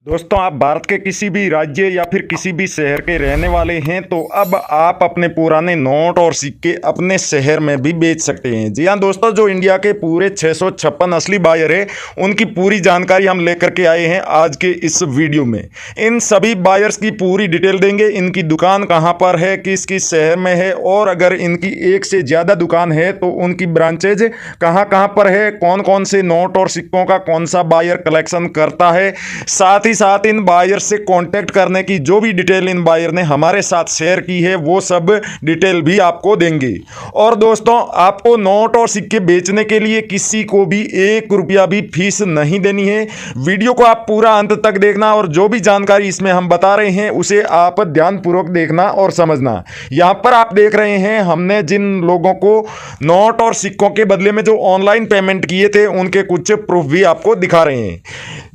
दोस्तों, आप भारत के किसी भी राज्य या फिर किसी भी शहर के रहने वाले हैं तो अब आप अपने पुराने नोट और सिक्के अपने शहर में भी बेच सकते हैं। जी हाँ दोस्तों, जो इंडिया के पूरे 656 असली बायर है उनकी पूरी जानकारी हम लेकर के आए हैं आज के इस वीडियो में। इन सभी बायर्स की पूरी डिटेल देंगे, इनकी दुकान कहाँ पर है, किस किस शहर में है, और अगर इनकी एक से ज़्यादा दुकान है तो उनकी ब्रांचेज कहाँ कहाँ पर है, कौन कौन से नोट और सिक्कों का कौन सा बायर कलेक्शन करता है, साथ ही साथ इन बायर से कांटेक्ट करने की जो भी डिटेल इन बायर ने हमारे साथ शेयर की है वो सब डिटेल भी आपको देंगे। और दोस्तों, आपको नोट और सिक्के बेचने के लिए किसी को भी 1 रुपया भी फीस नहीं देनी है। वीडियो को आप पूरा अंत तक देखना और जो भी जानकारी इसमें हम बता रहे हैं उसे आप ध्यानपूर्वक देखना और समझना। यहाँ पर आप देख रहे हैं हमने जिन लोगों को नोट और सिक्कों के बदले में जो ऑनलाइन पेमेंट किए थे उनके कुछ प्रूफ भी आपको दिखा रहे हैं।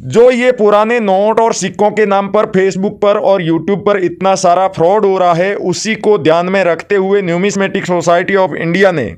जो ये पुराने नोट और सिक्कों के नाम पर फेसबुक पर और यूट्यूब पर इतना सारा फ्रॉड हो रहा है, उसी को ध्यान में रखते हुए न्यूमिस्मेटिक सोसाइटी ऑफ इंडिया ने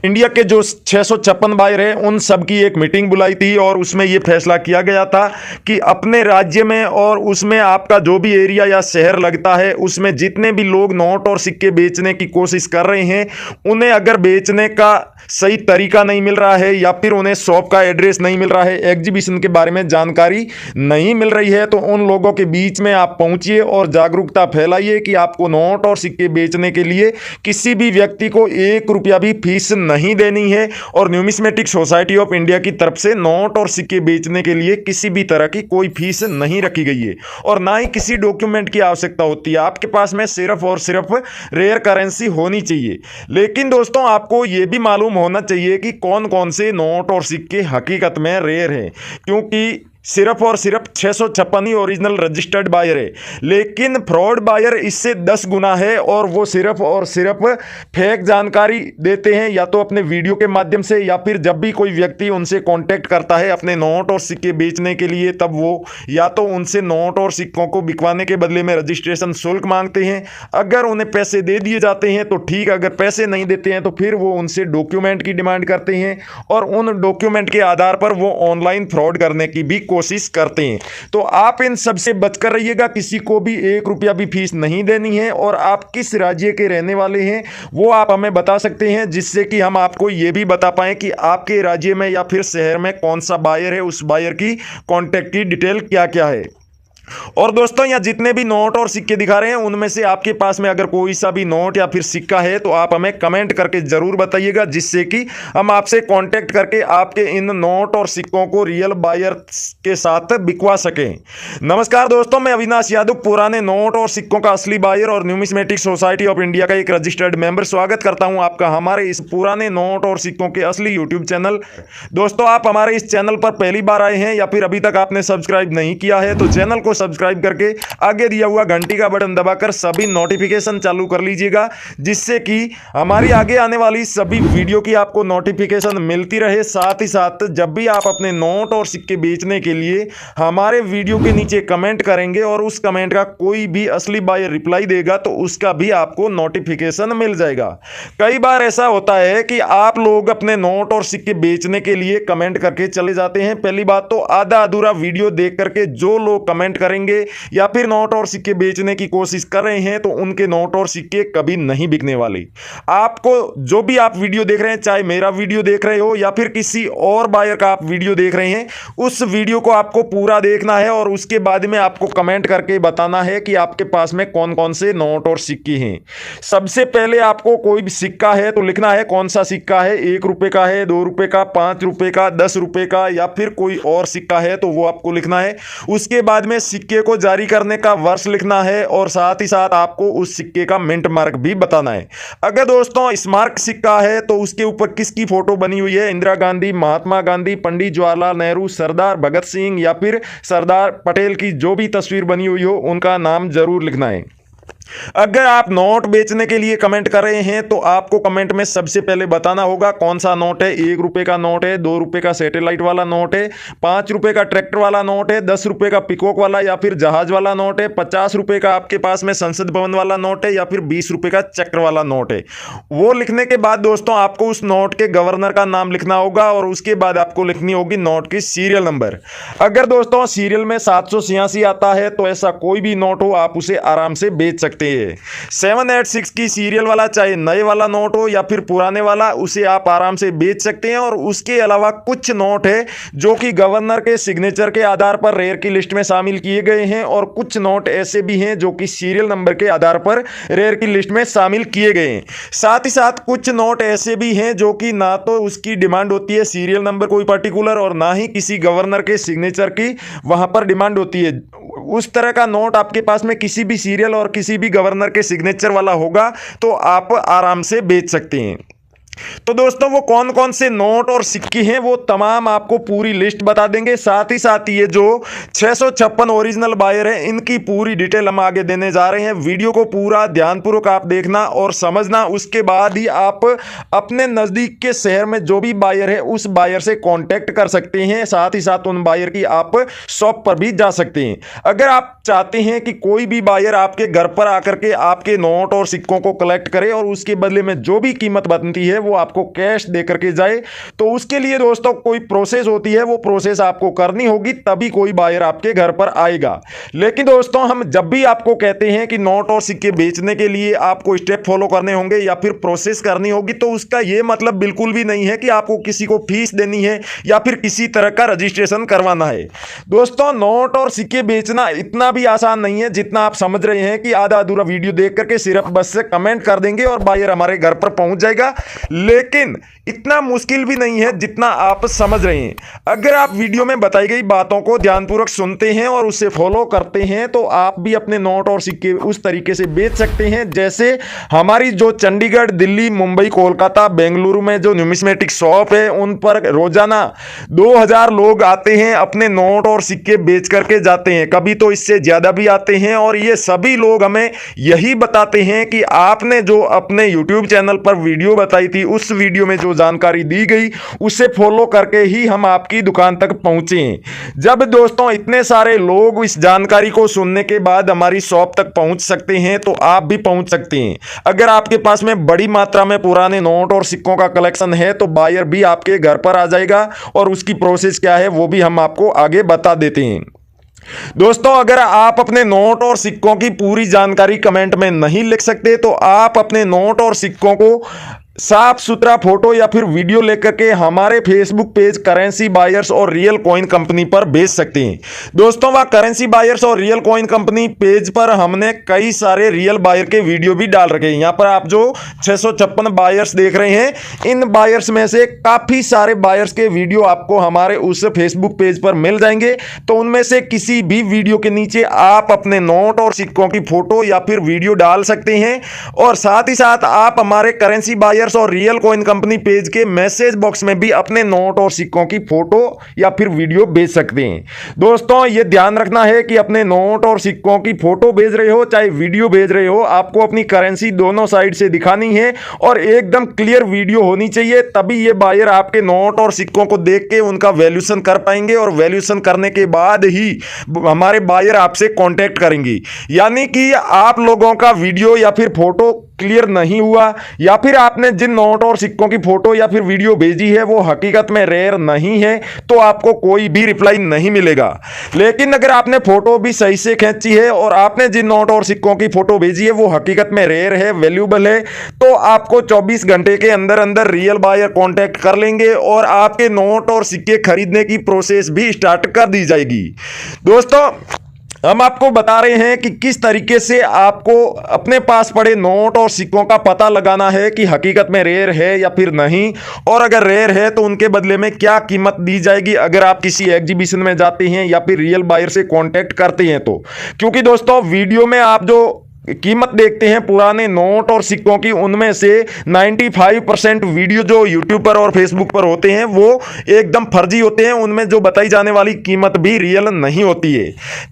इंडिया के जो 656 बायर हैं उन सब की एक मीटिंग बुलाई थी और उसमें यह फैसला किया गया था कि अपने राज्य में और उसमें आपका जो भी एरिया या शहर लगता है उसमें जितने भी लोग नोट और सिक्के बेचने की कोशिश कर रहे हैं, उन्हें अगर बेचने का सही तरीका नहीं मिल रहा है या फिर उन्हें शॉप का एड्रेस नहीं मिल रहा है, एग्जीबिशन के बारे में जानकारी नहीं मिल रही है, तो उन लोगों के बीच में आप पहुंचिए और जागरूकता फैलाइए कि आपको नोट और सिक्के बेचने के लिए किसी भी व्यक्ति को 1 रुपया भी फीस नहीं देनी है। और न्यूमिस्मेटिक सोसाइटी ऑफ इंडिया की तरफ से नोट और सिक्के बेचने के लिए किसी भी तरह की कोई फीस नहीं रखी गई है और ना ही किसी डॉक्यूमेंट की आवश्यकता होती है। आपके पास में सिर्फ और सिर्फ रेयर करेंसी होनी चाहिए। लेकिन दोस्तों, आपको यह भी मालूम होना चाहिए कि कौन कौन से नोट और सिक्के हकीकत में रेयर हैं, क्योंकि सिर्फ और सिर्फ 656 ही ओरिजिनल रजिस्टर्ड बायर है, लेकिन फ्रॉड बायर इससे 10 गुना है और वो सिर्फ और सिर्फ फेक जानकारी देते हैं, या तो अपने वीडियो के माध्यम से या फिर जब भी कोई व्यक्ति उनसे कांटेक्ट करता है अपने नोट और सिक्के बेचने के लिए, तब वो या तो उनसे नोट और सिक्कों को बिकवाने के बदले में रजिस्ट्रेशन शुल्क मांगते हैं। अगर उन्हें पैसे दे दिए जाते हैं तो ठीक, अगर पैसे नहीं देते हैं तो फिर वो उनसे डॉक्यूमेंट की डिमांड करते हैं और उन डॉक्यूमेंट के आधार पर वो ऑनलाइन फ्रॉड करने की भी कोशिश करते हैं। तो आप इन सब से बचकर रहिएगा, किसी को भी 1 रुपया भी फीस नहीं देनी है। और आप किस राज्य के रहने वाले हैं वो आप हमें बता सकते हैं, जिससे कि हम आपको ये भी बता पाएं कि आपके राज्य में या फिर शहर में कौन सा बायर है, उस बायर की कॉन्टैक्ट की डिटेल क्या क्या है। और दोस्तों, यहाँ जितने भी नोट और सिक्के दिखा रहे हैं उनमें से आपके पास में अगर कोई सा भी नोट या फिर सिक्का है तो आप हमें कमेंट करके जरूर बताइएगा, जिससे कि हम आपसे कांटेक्ट करके आपके इन नोट और सिक्कों को रियल बायर के साथ बिकवा सकें। नमस्कार दोस्तों, मैं अविनाश यादव, पुराने नोट और सिक्कों का असली बायर और न्यूमिस्मेटिक सोसाइटी ऑफ इंडिया का एक रजिस्टर्ड मेंबर, स्वागत करता हूं आपका हमारे इस पुराने नोट और सिक्कों के असली यूट्यूब चैनल। दोस्तों, आप हमारे इस चैनल पर पहली बार आए हैं या फिर अभी तक आपने सब्सक्राइब नहीं किया है तो चैनल को सब्सक्राइब करके आगे दिया हुआ घंटी का बटन दबाकर सभी नोटिफिकेशन चालू कर लीजिएगा, जिससे कि हमारी आगे आने वाली सभी वीडियो की आपको नोटिफिकेशन मिलती रहे। साथ ही साथ जब भी आप अपने नोट और सिक्के बेचने के लिए हमारे वीडियो के नीचे कमेंट करेंगे और उस कमेंट का कोई भी असली बायर रिप्लाई देगा तो उसका भी आपको नोटिफिकेशन मिल जाएगा। कई बार ऐसा होता है कि आप लोग अपने नोट और सिक्के बेचने के लिए कमेंट करके चले जाते हैं। पहली बात तो आधा अधूरा वीडियो देख करके जो लोग कमेंट करेंगे या फिर नोट और सिक्के बेचने की कोशिश कर रहे हैं तो उनके नोट और सिक्के कभी नहीं बिकने वाले। आपको जो भी आप वीडियो देख रहे हैं, चाहे मेरा वीडियो देख रहे हो या फिर किसी और बायर का आप वीडियो देख रहे हैं, उस वीडियो को आपको पूरा देखना है और उसके बाद में आपको कमेंट करके बताना है कि आपके पास में कौन कौन से नोट और सिक्के हैं। सबसे पहले आपको कोई भी सिक्का है तो लिखना है कौन सा सिक्का है, 1 रुपए का है, 2 रुपए का, 5 रुपए का, 10 रुपए का, या फिर कोई और सिक्का है तो वो आपको लिखना है। उसके बाद में सिक्के को जारी करने का वर्ष लिखना है और साथ ही साथ आपको उस सिक्के का मिंट मार्क भी बताना है। अगर दोस्तों स्मारक सिक्का है तो उसके ऊपर किसकी फोटो बनी हुई है, इंदिरा गांधी, महात्मा गांधी, पंडित जवाहरलाल नेहरू, सरदार भगत सिंह या फिर सरदार पटेल की जो भी तस्वीर बनी हुई हो उनका नाम जरूर लिखना है। अगर आप नोट बेचने के लिए कमेंट कर रहे हैं तो आपको कमेंट में सबसे पहले बताना होगा कौन सा नोट है। 1 रुपए का नोट है, 2 रुपए का सैटेलाइट वाला नोट है, 5 रुपए का ट्रैक्टर वाला नोट है, 10 रुपए का पिकॉक वाला या फिर जहाज वाला नोट है, 50 रुपए का आपके पास में संसद भवन वाला नोट है या फिर 20 रुपए का चक्र वाला नोट है। वो लिखने के बाद दोस्तों आपको उस नोट के गवर्नर का नाम लिखना होगा और उसके बाद आपको लिखनी होगी नोट की सीरियल नंबर। अगर दोस्तों सीरियल में 786 आता है तो ऐसा कोई भी नोट हो आप उसे आराम से बेच सकते हैं। 786 की सीरियल वाला चाहे नए वाला नोट हो या फिर पुराने वाला, उसे आप आराम से बेच सकते हैं। और उसके अलावा कुछ नोट है जो कि गवर्नर के सिग्नेचर के आधार पर रेयर की लिस्ट में शामिल किए गए हैं और कुछ नोट ऐसे भी हैं जो कि सीरियल नंबर के आधार पर रेयर की लिस्ट में शामिल किए गए हैं। साथ ही साथ कुछ नोट ऐसे भी हैं जो कि ना तो उसकी डिमांड होती है सीरियल नंबर कोई पर्टिकुलर और ना ही किसी गवर्नर के सिग्नेचर की वहां पर डिमांड होती है। उस तरह का नोट आपके पास में किसी भी सीरियल और किसी भी गवर्नर के सिग्नेचर वाला होगा तो आप आराम से बेच सकते हैं। तो दोस्तों वो कौन कौन से नोट और सिक्के हैं वो तमाम आपको पूरी लिस्ट बता देंगे। साथ ही साथ ये जो 656 ओरिजिनल बायर है इनकी पूरी डिटेल हम आगे देने जा रहे हैं। वीडियो को पूरा ध्यानपूर्वक आप देखना और समझना, उसके बाद ही आप अपने नज़दीक के शहर में जो भी बायर है उस बायर से कॉन्टैक्ट कर सकते हैं। साथ ही साथ उन बायर की आप शॉप पर भी जा सकते हैं। अगर आप चाहते हैं कि कोई भी बायर आपके घर पर आकर के आपके नोट और सिक्कों को कलेक्ट करे और उसके बदले में जो भी कीमत बनती है वो आपको कैश दे करके जाए, तो उसके लिए दोस्तों कोई प्रोसेस होती है, वो प्रोसेस आपको करनी होगी तभी कोई बायर आपके घर पर आएगा। लेकिन दोस्तों हम जब भी आपको कहते हैं कि नोट और सिक्के बेचने के लिए आपको स्टेप फॉलो करने होंगे या फिर प्रोसेस करनी होगी, तो उसका यह मतलब बिल्कुल भी नहीं है कि आपको किसी को फीस देनी है या फिर किसी तरह का रजिस्ट्रेशन करवाना है। दोस्तों नोट और सिक्के बेचना इतना भी आसान नहीं है जितना आप समझ रहे हैं कि आधा अधूरा वीडियो देख करके सिर्फ बस से कमेंट कर देंगे और बायर हमारे घर पर पहुंच जाएगा। लेकिन इतना मुश्किल भी नहीं है जितना आप समझ रहे हैं। अगर आप वीडियो में बताई गई बातों को ध्यानपूर्वक सुनते हैं और उसे फॉलो करते हैं तो आप भी अपने नोट और सिक्के उस तरीके से बेच सकते हैं जैसे हमारी जो चंडीगढ़, दिल्ली, मुंबई, कोलकाता, बेंगलुरु में जो न्यूमिस्मेटिक शॉप है उन पर रोजाना 2000 लोग आते हैं, अपने नोट और सिक्के बेच करके जाते हैं। कभी तो इससे ज्यादा भी आते हैं और ये सभी लोग हमें यही बताते हैं कि आपने जो अपने यूट्यूब चैनल पर वीडियो बताई थी उस वीडियो में जो जानकारी दी गई उसे फॉलो करके ही हम आपकी दुकान तक पहुंचे हैं। जब दोस्तों इतने सारे लोग इस जानकारी को सुनने के बाद हमारी शॉप तक पहुंच सकते हैं तो आप भी पहुंच सकते हैं। अगर आपके पास में बड़ी मात्रा में पुराने नोट और सिक्कों का कलेक्शन है तो बायर भी आपके घर पर आ जाएगा और उसकी प्रोसेस क्या है वो भी हम आपको आगे बता देते हैं। दोस्तों अगर आप अपने नोट और सिक्कों की पूरी जानकारी कमेंट में नहीं लिख सकते तो आप अपने नोट और सिक्कों को साफ सुथरा फोटो या फिर वीडियो लेकर के हमारे फेसबुक पेज करेंसी बायर्स और रियल कॉइन कंपनी पर भेज सकते हैं। दोस्तों वह करेंसी बायर्स और रियल कॉइन कंपनी पेज पर हमने कई सारे रियल बायर के वीडियो भी डाल रखे हैं। यहाँ पर आप जो 656 बायर्स देख रहे हैं इन बायर्स में से काफ़ी सारे बायर्स के वीडियो आपको हमारे उस फेसबुक पेज पर मिल जाएंगे। तो उनमें से किसी भी वीडियो के नीचे आप अपने नोट और सिक्कों की फोटो या फिर वीडियो डाल सकते हैं और साथ ही साथ आप हमारे करेंसी बायर्स और रियल कॉइन कंपनी पेज के मैसेज बॉक्स में भी अपने नोट और सिक्कों की फोटो या फिर वीडियो भेज सकते हैं। दोस्तों ये ध्यान रखना है कि अपने नोट और सिक्कों की फोटो भेज रहे हो चाहे वीडियो भेज रहे हो, आपको अपनी करेंसी दोनों साइड से दिखानी है और एकदम क्लियर वीडियो होनी चाहिए, तभी ये बायर आपके नोट और सिक्कों को देख के उनका वैल्यूएशन कर पाएंगे और वैल्यूएशन करने के बाद ही हमारे बायर आपसे कांटेक्ट करेंगे। यानी कि आप लोगों का वीडियो या फिर फोटो क्लियर नहीं हुआ या फिर आपने जिन नोट और सिक्कों की फोटो या फिर वीडियो भेजी है वो हकीकत में रेयर नहीं है तो आपको कोई भी रिप्लाई नहीं मिलेगा। लेकिन अगर आपने फोटो भी सही से खींची है और आपने जिन नोट और सिक्कों की फोटो भेजी है वो हकीकत में रेयर है, वैल्यूएबल है, तो आपको 24 घंटे के अंदर अंदर रियल बायर कांटेक्ट कर लेंगे और आपके नोट और सिक्के खरीदने की प्रोसेस भी स्टार्ट कर दी जाएगी। दोस्तों हम आपको बता रहे हैं कि किस तरीके से आपको अपने पास पड़े नोट और सिक्कों का पता लगाना है कि हकीकत में रेयर है या फिर नहीं, और अगर रेयर है तो उनके बदले में क्या कीमत दी जाएगी अगर आप किसी एग्जीबिशन में जाते हैं या फिर रियल बायर से कांटेक्ट करते हैं तो। क्योंकि दोस्तों वीडियो में आप जो कीमत देखते हैं पुराने नोट और सिक्कों की, उनमें से 95% वीडियो जो यूट्यूब पर और फेसबुक पर होते हैं वो एकदम फर्जी होते हैं। उनमें जो बताई जाने वाली कीमत भी रियल नहीं होती है।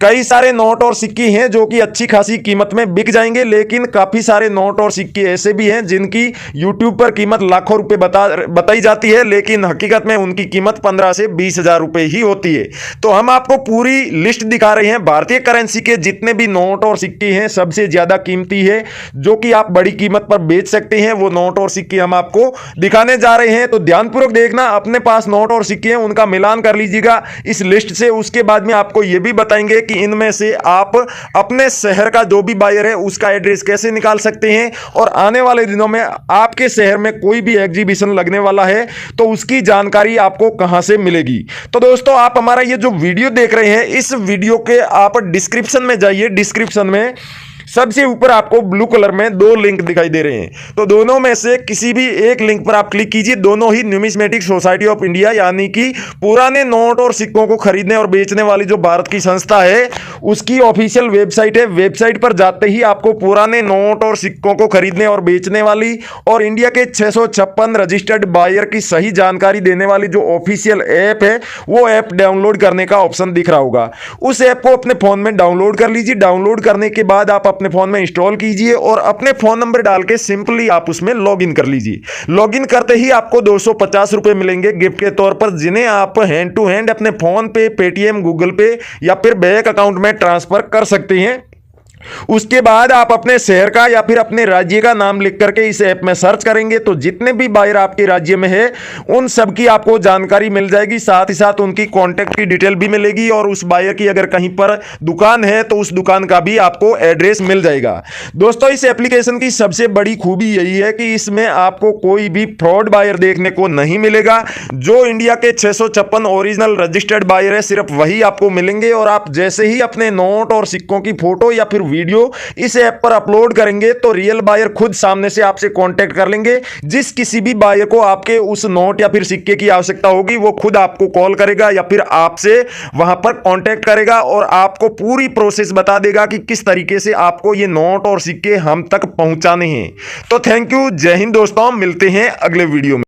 कई सारे नोट और सिक्के हैं जो कि अच्छी खासी कीमत में बिक जाएंगे, लेकिन काफ़ी सारे नोट और सिक्के ऐसे भी हैं जिनकी यूट्यूब पर कीमत लाखों रुपए बताई जाती है, लेकिन हकीकत में उनकी कीमत 15 से 20 हजार रुपए ही होती है। तो हम आपको पूरी लिस्ट दिखा रहे हैं भारतीय करेंसी के जितने भी नोट और सिक्के हैं, सबसे ज्यादा कीमती है जो कि आप बड़ी कीमत पर बेच सकते हैं, वो नोट और सिक्के हम आपको दिखाने जा रहे हैं। तो ध्यानपूर्वक देखना, अपने पास नोट और सिक्के हैं उनका मिलान कर लीजिएगा इस लिस्ट से। उसके बाद में आपको यह भी बताएंगे कि इनमें से आप अपने शहर का जो भी बायर है उसका एड्रेस कैसे निकाल सकते हैं, और आने वाले दिनों में आपके शहर में कोई भी एग्जीबिशन लगने वाला है तो उसकी जानकारी आपको कहां से मिलेगी। तो दोस्तों, आप हमारा ये जो वीडियो देख रहे हैं, इस वीडियो के आप डिस्क्रिप्शन में जाइए। डिस्क्रिप्शन में सबसे ऊपर आपको ब्लू कलर में 2 लिंक दिखाई दे रहे हैं, तो दोनों में से किसी भी एक लिंक पर आप क्लिक कीजिए। दोनों ही न्यूमिस्मेटिक सोसाइटी ऑफ इंडिया यानी कि पुराने नोट और सिक्कों को खरीदने और बेचने वाली जो भारत की संस्था है उसकी ऑफिशियल वेबसाइट है। वेबसाइट पर जाते ही आपको पुराने नोट और सिक्कों को खरीदने और बेचने वाली और इंडिया के 656 रजिस्टर्ड बायर की सही जानकारी देने वाली जो ऑफिशियल ऐप है वो ऐप डाउनलोड करने का ऑप्शन दिख रहा होगा। उस ऐप को अपने फोन में डाउनलोड कर लीजिए। डाउनलोड करने के बाद आप अपने फोन में इंस्टॉल कीजिए और अपने फोन नंबर डाल के सिंपली आप उसमें लॉगिन कर लीजिए। लॉगिन करते ही आपको 250 रुपए मिलेंगे गिफ्ट के तौर पर, जिन्हें आप हैंड टू हैंड अपने फोन पे, पेटीएम, गूगल पे या फिर बैंक अकाउंट में ट्रांसफर कर सकते हैं। उसके बाद आप अपने शहर का या फिर अपने राज्य का नाम लिख करके इस ऐप में सर्च करेंगे तो जितने भी बायर आपके राज्य में है उन सब की आपको जानकारी मिल जाएगी। साथ ही साथ उनकी कॉन्टैक्ट की डिटेल भी मिलेगी, और उस बायर की अगर कहीं पर दुकान है तो उस दुकान का भी आपको एड्रेस मिल जाएगा। दोस्तों, इस एप्लीकेशन की सबसे बड़ी खूबी यही है कि इसमें आपको कोई भी फ्रॉड बायर देखने को नहीं मिलेगा। जो इंडिया के 656 ओरिजिनल रजिस्टर्ड बायर है सिर्फ वही आपको मिलेंगे, और आप जैसे ही अपने नोट और सिक्कों की फोटो या फिर वीडियो इस ऐप पर अपलोड करेंगे तो रियल बायर खुद सामने से आपसे कांटेक्ट कर लेंगे। जिस किसी भी बायर को आपके उस नोट या फिर सिक्के की आवश्यकता होगी वो खुद आपको कॉल करेगा या फिर आपसे वहां पर कांटेक्ट करेगा और आपको पूरी प्रोसेस बता देगा कि किस तरीके से आपको ये नोट और सिक्के हम तक पहुंचाने हैं। तो थैंक यू, जय हिंद दोस्तों, मिलते हैं अगले वीडियो में।